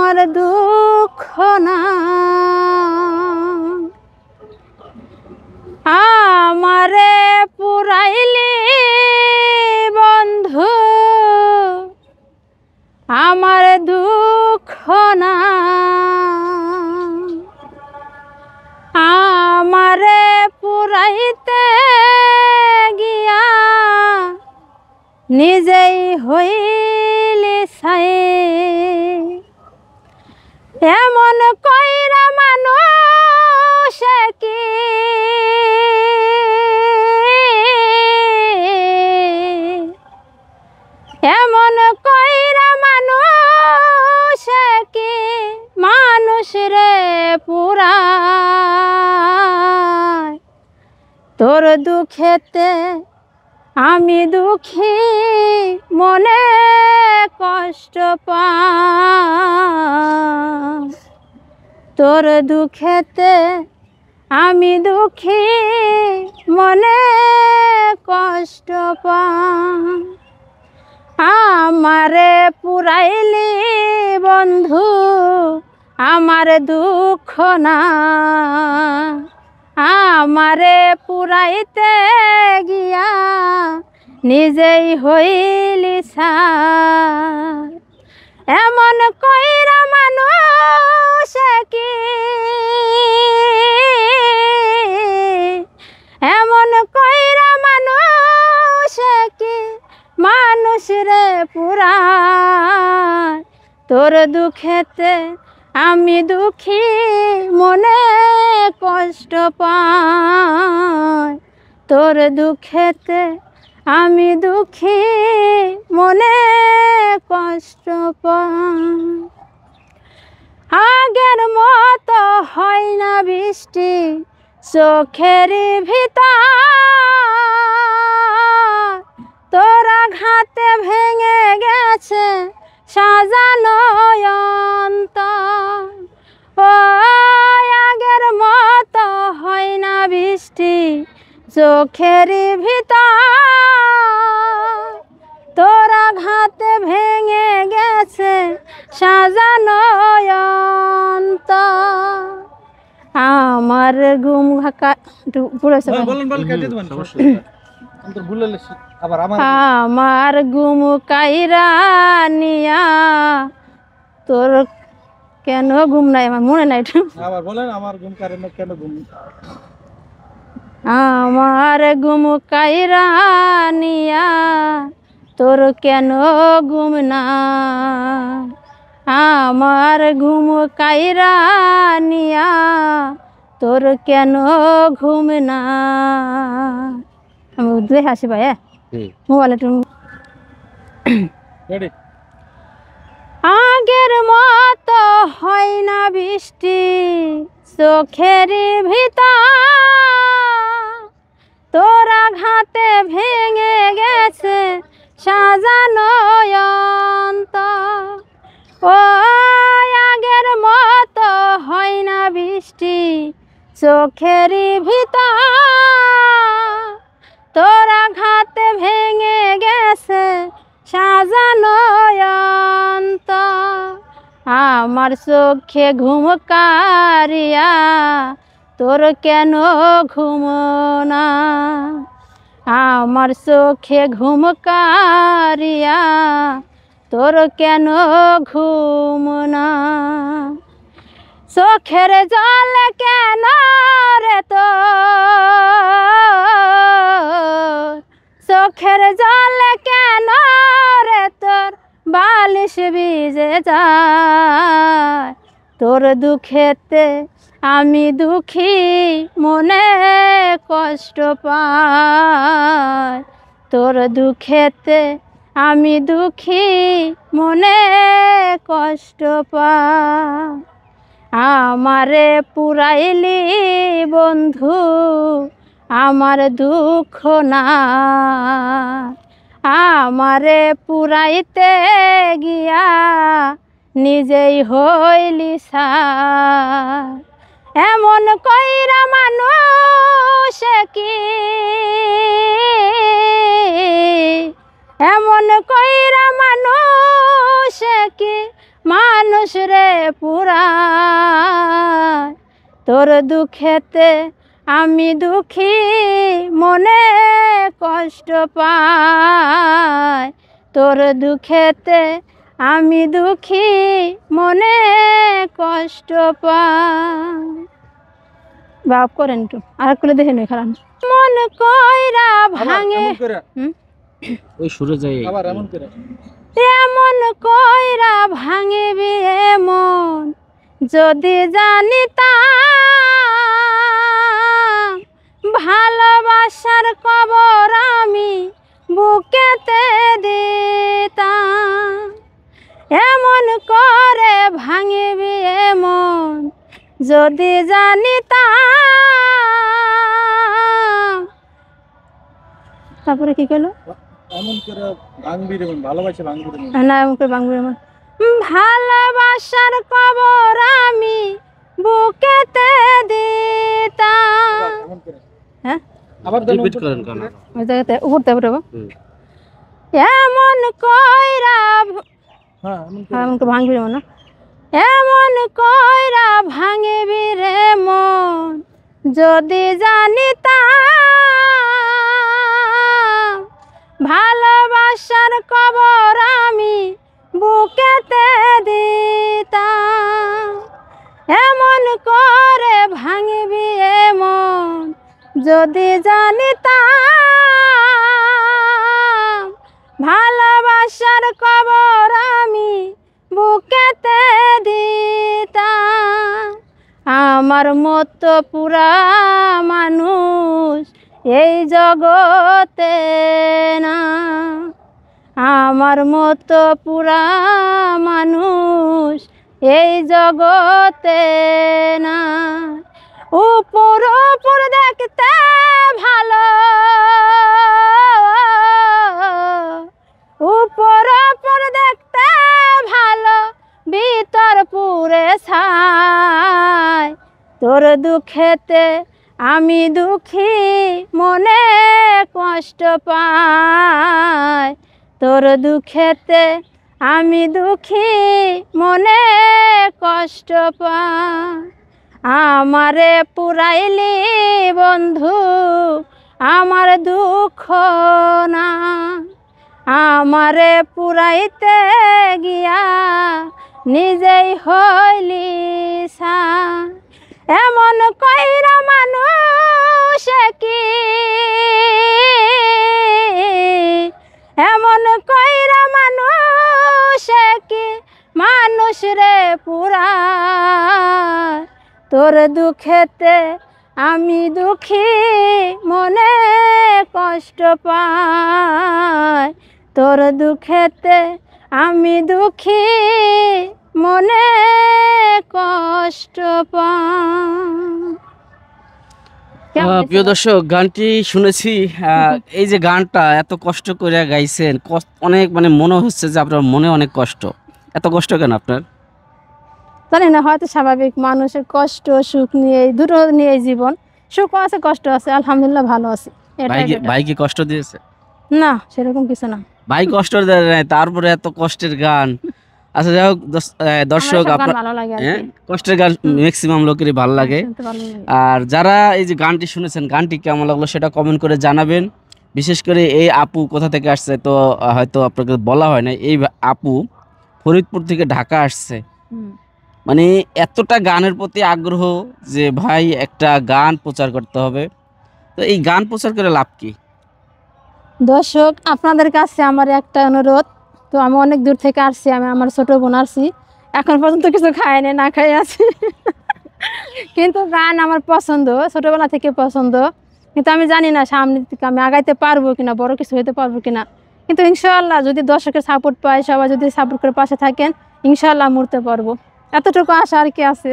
আমার দুঃখ না আমারে পুরাইলি বন্ধু আমার দুঃখ না আমারে পুরাইতে গিয়া নিজেই হইলি ছাই এমন কইরা মানুষ কি এমন কইরা মানুষ কি মানুষ রে পুরা তোর দুঃখেতে আমি দুঃখী মনে কষ্ট পাই তোর দুঃখেতে আমি দুঃখী মনে কষ্ট পাই আমারে পুরাইলি বন্ধু আমার দুঃখ না আমারে পুরাইতে গিয়া নিজেই হইলি ছাই এমন কইরা মানুষ কি এমন কইরা মানুষ কি মানুষ রে পুরা তোর দুঃখেতে আমি দুঃখী মনে কষ্ট পাই তোর দুঃখেতে আমি দুঃখী মনে কষ্ট পাই আগের মতো হয় না বৃষ্টি চোখের ভিতর তোরা ঘাতে ভেঙে গেছে সাজানো অন্তর ও আগের মতো হয় না বৃষ্টি চোখের ভিতর তোরা ঘাতে ভেঙে গেছে সাজানো অন্তর আমার ঘুম ঘাকা পুরোছে আমার ঘুম কাইরা নিয়া তোর কেন ঘুম নাই আমার মনে নাই আবার বলেন আমার ঘুম কারেন কেন ঘুম আমার ঘুম কাইরা নিয়া তোর কেন ঘুম না আমার ঘুম কাইরা নিয়া তোর কেন ঘুম না আমি দুই হাসি ভাই মোবাইলে আগের মতো হয় না বৃষ্টি চোখের ভিতর তোরা ঘাতে ভেঙে গেছে সাজানো অন্তর ও আগের মতো হয় না বৃষ্টি চোখের ভিতর তোরা ঘাতে ভেঙে গেছে সাজানো অন্তর আমার চোখে ঘুম কারিয়া তোর কেন ঘুম না আমার চোখে ঘুম কারিয়া তোর কেন ঘুম না চোখের জল কেন রে তোর চোখের জল কেন রে তোর বালিশ ভিজে যায় তোর দুঃখেতে আমি দুঃখী মনে কষ্ট পাই তোর দুঃখেতে আমি দুঃখী মনে কষ্ট পাই আমারে পুরাইলি বন্ধু আমার দুঃখ না আমারে পুরাইতে গিয়া নিজেই হইলি ছাই এমন কইরা মানুষ কি এমন কইরা মানুষ কি মানুষ মানুষ রে পুরায় তোর দুঃখেতে আমি দুঃখী মনে কষ্ট পাই তোর দুঃখেতে আমি দুঃখী মনে কষ্ট পাই বাপ করেন একটু আর করে দেখে নি খারাপ মন কইরা ভাঙে ওই সুরে যাই আবার এমন করে এমন কইরা ভাঙিবি মন যদি জানিতাম ভালোবাসার কবর আমি বুকেতে দিতাম এমন করে ভাঙিবি মন যদি জানিতাম তারপরে কি কইলো এমন করে ভাঙবি রে মন ভালোবাসে ভাঙবি রে মন না এমন করে ভাঙবি মন ভালোবাসার কবর আমি বুকেতে দিতাম এমন করে হ্যাঁ আবার দেন রিপিট করেন কেন ওই জায়গাতে উপরতে উঠবো হুম। এমন কইরা হ্যাঁ এমন করে এমন করে ভাঙবি রে মন না? এমন কইরা ভাঙিবি রে মন যদি জানিতাম ভালোবাসার কবর আমি বুকেতে দিতাম এমন করে ভাঙিবি মন যদি জানিতাম ভালোবাসার কবর আমি বুকেতে দিতাম আমার মতো পুরা মানুষ এই জগতে না আমার মতো পুরা মানুষ এই জগতে না উপর উপর দেখতে ভালো উপর উপর দেখতে ভালো ভিতর পুরে ছাই তোর দুঃখেতে আমি দুঃখী মনে কষ্ট পাই তোর দুঃখেতে আমি দুঃখী মনে কষ্ট পাই আমারে পুরাইলি বন্ধু আমার দুঃখ না আমারে পুরাইতে গিয়া নিজেই হইলি সা এমন কইরা মানুষ কি এমন কইরা মানুষ কি মানুষ রে পুরা তোর দুঃখেতে আমি দুঃখী মনে কষ্ট পাই তোর দুঃখেতে আমি দুঃখী মনে কষ্ট পাই প্রিয় দর্শক গানটি শুনেছি এই যে গানটা এত কষ্ট করে গাইছেন অনেক মানে মনে হচ্ছে যে আপনার মনে অনেক কষ্ট এত কষ্ট কেন আপনার জানি না হয়তো স্বাভাবিক মানুষের কষ্ট সুখ নিয়ে দুটো নিয়ে জীবন সুখ আছে কষ্ট আছে আলহামদুলিল্লাহ ভালো আছি ভাই কি কষ্ট দিয়েছে না সেরকম কিছু না ভাই কষ্ট দেয় নাই তারপরে এত কষ্টের গান আচ্ছা যাই হোক দর্শক আপনার ভালো লাগে আর হ্যাঁ কি। কষ্টের গান ম্যাক্সিমাম লোকেরই ভালো লাগে শুনতে ভালো লাগে। আর যারা এই যে গানটি শুনেছেন গানটি কেমন লাগলো সেটা কমেন্ট করে জানাবেন বিশেষ করে এই আপু কোথা থেকে আসছে তো হয়তো আপনাকে বলা হয় না এই আপু ফরিদপুর থেকে ঢাকা আসছে হুম। মানে এতটা গানের প্রতি আগ্রহ যে ভাই একটা গান প্রচার করতে হবে তো এই গান প্রচার করে লাভ কি দর্শক আপনাদের কাছে আমার একটা অনুরোধ তো আমি অনেক দূর থেকে আসছি আমি আমার ছোট বোন আসছি এখন পর্যন্ত কিছু খাইনি না খাই আছি কিন্তু গান আমার পছন্দ ছোটবেলা থেকে পছন্দ কিন্তু আমি জানি না সামনের দিকে আমি আগাইতে পারবো কিনা বড় কিছু হতে পারবো কিনা কিন্তু ইনশাআল্লাহ যদি দর্শকের সাপোর্ট পাই সবাই যদি সাপোর্ট করে পাশে থাকেন ইনশাআল্লাহ মরতে পারবো এতটুকু আশা আর কি আছে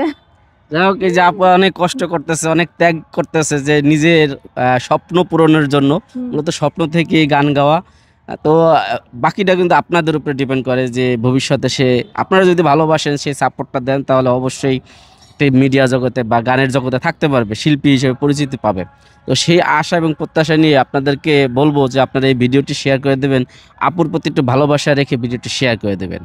যাই হোক এই যে আপু অনেক কষ্ট করতেছে অনেক ত্যাগ করতেছে যে নিজের স্বপ্ন পূরণের জন্য মূলত স্বপ্ন থেকে গান গাওয়া তো বাকিটা কিন্তু আপনাদের উপরে ডিপেন্ড করে যে ভবিষ্যতে সে আপনারা যদি ভালোবাসেন সেই সাপোর্টটা দেন তাহলে অবশ্যই মিডিয়া জগতে বা গানের জগতে থাকতে পারবে শিল্পী হিসেবে পরিচিতি পাবে তো সেই আশা এবং প্রত্যাশা নিয়ে আপনাদেরকে বলবো যে আপনারা এই ভিডিওটি শেয়ার করে দেবেন আপুর প্রতি একটু ভালোবাসা রেখে ভিডিওটি শেয়ার করে দেবেন